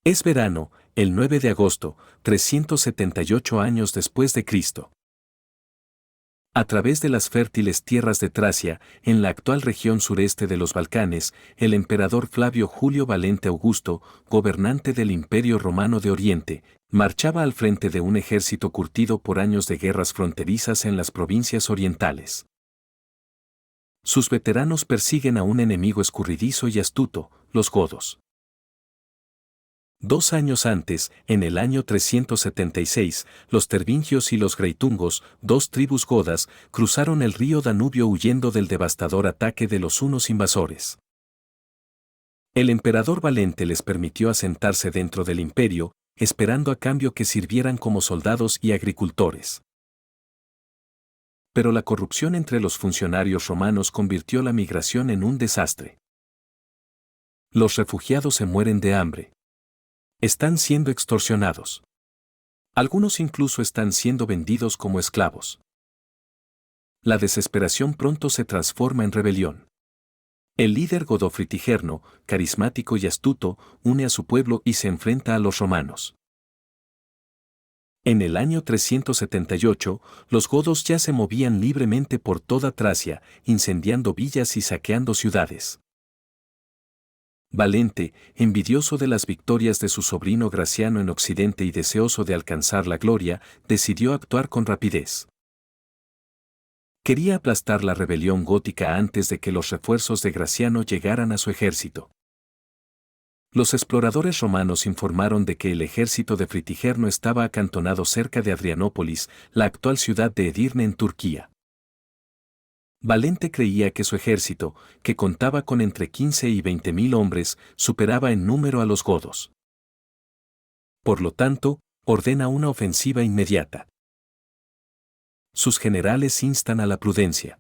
Es verano, el 9 de agosto, 378 años después de Cristo. A través de las fértiles tierras de Tracia, en la actual región sureste de los Balcanes, el emperador Flavio Julio Valente Augusto, gobernante del Imperio Romano de Oriente, marchaba al frente de un ejército curtido por años de guerras fronterizas en las provincias orientales. Sus veteranos persiguen a un enemigo escurridizo y astuto, los godos. 2 años antes, en el año 376, los tervingios y los greitungos, dos tribus godas, cruzaron el río Danubio huyendo del devastador ataque de los hunos invasores. El emperador Valente les permitió asentarse dentro del imperio, esperando a cambio que sirvieran como soldados y agricultores. Pero la corrupción entre los funcionarios romanos convirtió la migración en un desastre. Los refugiados se mueren de hambre. Están siendo extorsionados. Algunos incluso están siendo vendidos como esclavos. La desesperación pronto se transforma en rebelión. El líder godo Fritigerno, carismático y astuto, une a su pueblo y se enfrenta a los romanos. En el año 378, los godos ya se movían libremente por toda Tracia, incendiando villas y saqueando ciudades. Valente, envidioso de las victorias de su sobrino Graciano en Occidente y deseoso de alcanzar la gloria, decidió actuar con rapidez. Quería aplastar la rebelión gótica antes de que los refuerzos de Graciano llegaran a su ejército. Los exploradores romanos informaron de que el ejército de Fritigerno estaba acantonado cerca de Adrianópolis, la actual ciudad de Edirne en Turquía. Valente creía que su ejército, que contaba con entre 15 y 20.000 hombres, superaba en número a los godos. Por lo tanto, ordena una ofensiva inmediata. Sus generales instan a la prudencia.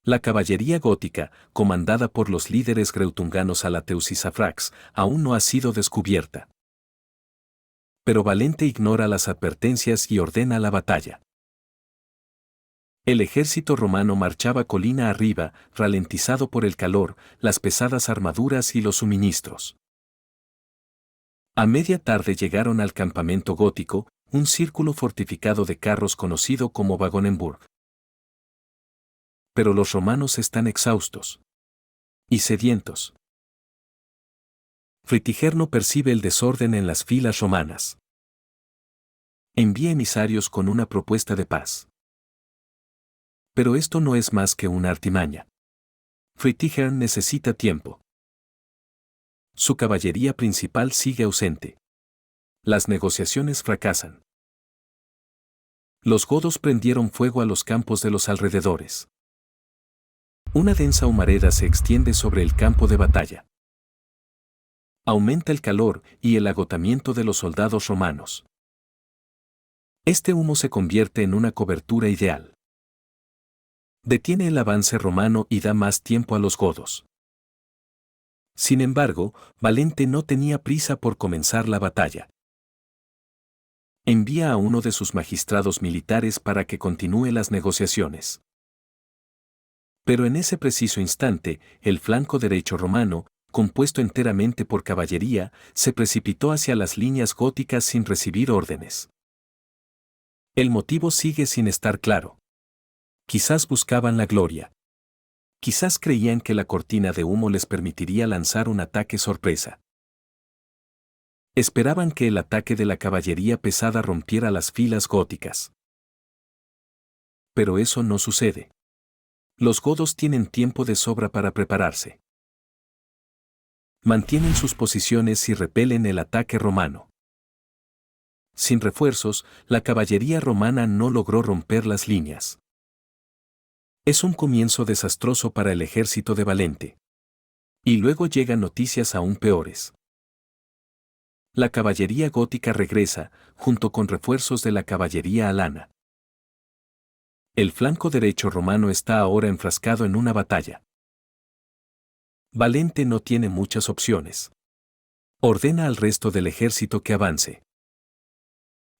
La caballería gótica, comandada por los líderes greutunganos Alateus y Safrax, aún no ha sido descubierta. Pero Valente ignora las advertencias y ordena la batalla. El ejército romano marchaba colina arriba, ralentizado por el calor, las pesadas armaduras y los suministros. A media tarde llegaron al campamento gótico, un círculo fortificado de carros conocido como Wagonenburg. Pero los romanos están exhaustos y sedientos. Fritigerno percibe el desorden en las filas romanas. Envía emisarios con una propuesta de paz. Pero esto no es más que una artimaña. Fritigern necesita tiempo. Su caballería principal sigue ausente. Las negociaciones fracasan. Los godos prendieron fuego a los campos de los alrededores. Una densa humareda se extiende sobre el campo de batalla. Aumenta el calor y el agotamiento de los soldados romanos. Este humo se convierte en una cobertura ideal. Detiene el avance romano y da más tiempo a los godos. Sin embargo, Valente no tenía prisa por comenzar la batalla. Envía a uno de sus magistrados militares para que continúe las negociaciones. Pero en ese preciso instante, el flanco derecho romano, compuesto enteramente por caballería, se precipitó hacia las líneas góticas sin recibir órdenes. El motivo sigue sin estar claro. Quizás buscaban la gloria. Quizás creían que la cortina de humo les permitiría lanzar un ataque sorpresa. Esperaban que el ataque de la caballería pesada rompiera las filas góticas. Pero eso no sucede. Los godos tienen tiempo de sobra para prepararse. Mantienen sus posiciones y repelen el ataque romano. Sin refuerzos, la caballería romana no logró romper las líneas. Es un comienzo desastroso para el ejército de Valente. Y luego llegan noticias aún peores. La caballería gótica regresa, junto con refuerzos de la caballería alana. El flanco derecho romano está ahora enfrascado en una batalla. Valente no tiene muchas opciones. Ordena al resto del ejército que avance.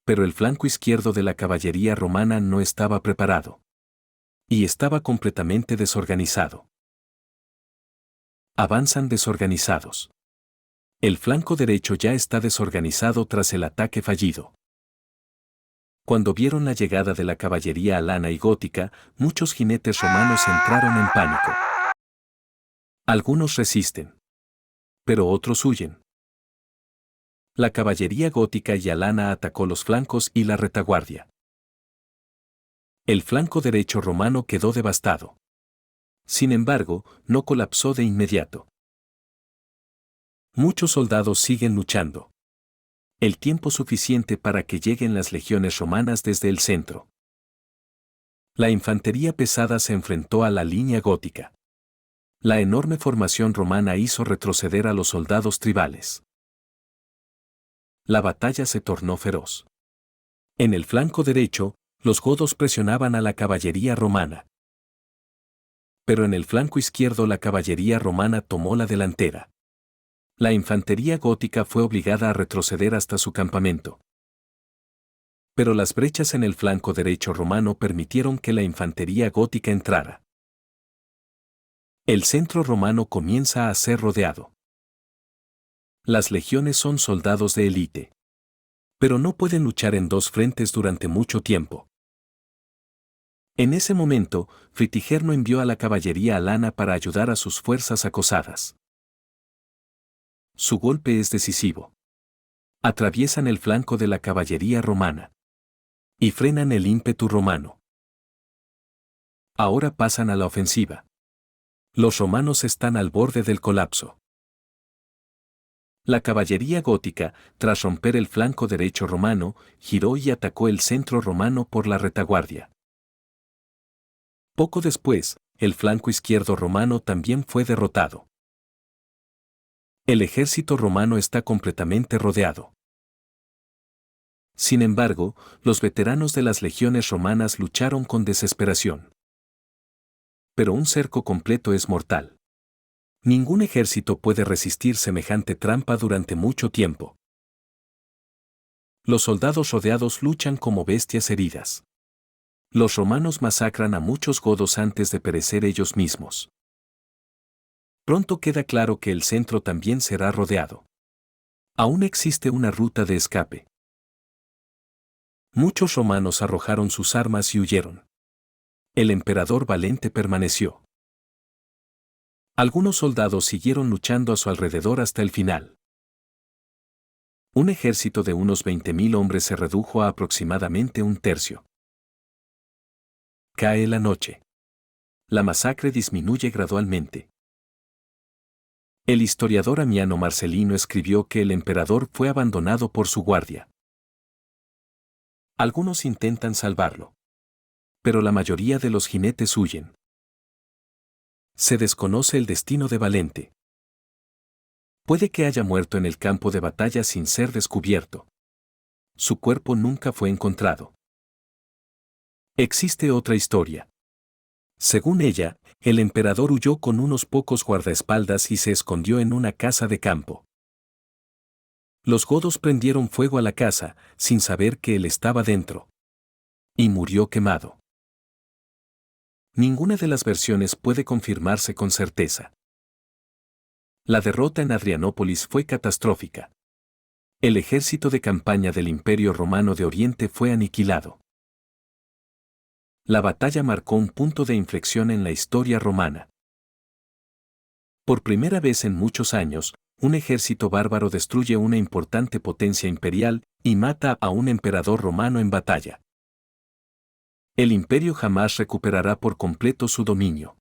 Pero el flanco izquierdo de la caballería romana no estaba preparado. Y estaba completamente desorganizado. Avanzan desorganizados. El flanco derecho ya está desorganizado tras el ataque fallido. Cuando vieron la llegada de la caballería alana y gótica, muchos jinetes romanos entraron en pánico. Algunos resisten, pero otros huyen. La caballería gótica y alana atacó los flancos y la retaguardia. El flanco derecho romano quedó devastado. Sin embargo, no colapsó de inmediato. Muchos soldados siguen luchando. El tiempo suficiente para que lleguen las legiones romanas desde el centro. La infantería pesada se enfrentó a la línea gótica. La enorme formación romana hizo retroceder a los soldados tribales. La batalla se tornó feroz. En el flanco derecho, los godos presionaban a la caballería romana. Pero en el flanco izquierdo la caballería romana tomó la delantera. La infantería gótica fue obligada a retroceder hasta su campamento. Pero las brechas en el flanco derecho romano permitieron que la infantería gótica entrara. El centro romano comienza a ser rodeado. Las legiones son soldados de élite. Pero no pueden luchar en dos frentes durante mucho tiempo. En ese momento, Fritigerno envió a la caballería alana para ayudar a sus fuerzas acosadas. Su golpe es decisivo. Atraviesan el flanco de la caballería romana. Y frenan el ímpetu romano. Ahora pasan a la ofensiva. Los romanos están al borde del colapso. La caballería gótica, tras romper el flanco derecho romano, giró y atacó el centro romano por la retaguardia. Poco después, el flanco izquierdo romano también fue derrotado. El ejército romano está completamente rodeado. Sin embargo, los veteranos de las legiones romanas lucharon con desesperación. Pero un cerco completo es mortal. Ningún ejército puede resistir semejante trampa durante mucho tiempo. Los soldados rodeados luchan como bestias heridas. Los romanos masacran a muchos godos antes de perecer ellos mismos. Pronto queda claro que el centro también será rodeado. Aún existe una ruta de escape. Muchos romanos arrojaron sus armas y huyeron. El emperador Valente permaneció. Algunos soldados siguieron luchando a su alrededor hasta el final. Un ejército de unos 20.000 hombres se redujo a aproximadamente un tercio. Cae la noche. La masacre disminuye gradualmente. El historiador Amiano Marcelino escribió que el emperador fue abandonado por su guardia. Algunos intentan salvarlo. Pero la mayoría de los jinetes huyen. Se desconoce el destino de Valente. Puede que haya muerto en el campo de batalla sin ser descubierto. Su cuerpo nunca fue encontrado. Existe otra historia. Según ella, el emperador huyó con unos pocos guardaespaldas y se escondió en una casa de campo. Los godos prendieron fuego a la casa, sin saber que él estaba dentro. Y murió quemado. Ninguna de las versiones puede confirmarse con certeza. La derrota en Adrianópolis fue catastrófica. El ejército de campaña del Imperio Romano de Oriente fue aniquilado. La batalla marcó un punto de inflexión en la historia romana. Por primera vez en muchos años, un ejército bárbaro destruye una importante potencia imperial y mata a un emperador romano en batalla. El imperio jamás recuperará por completo su dominio.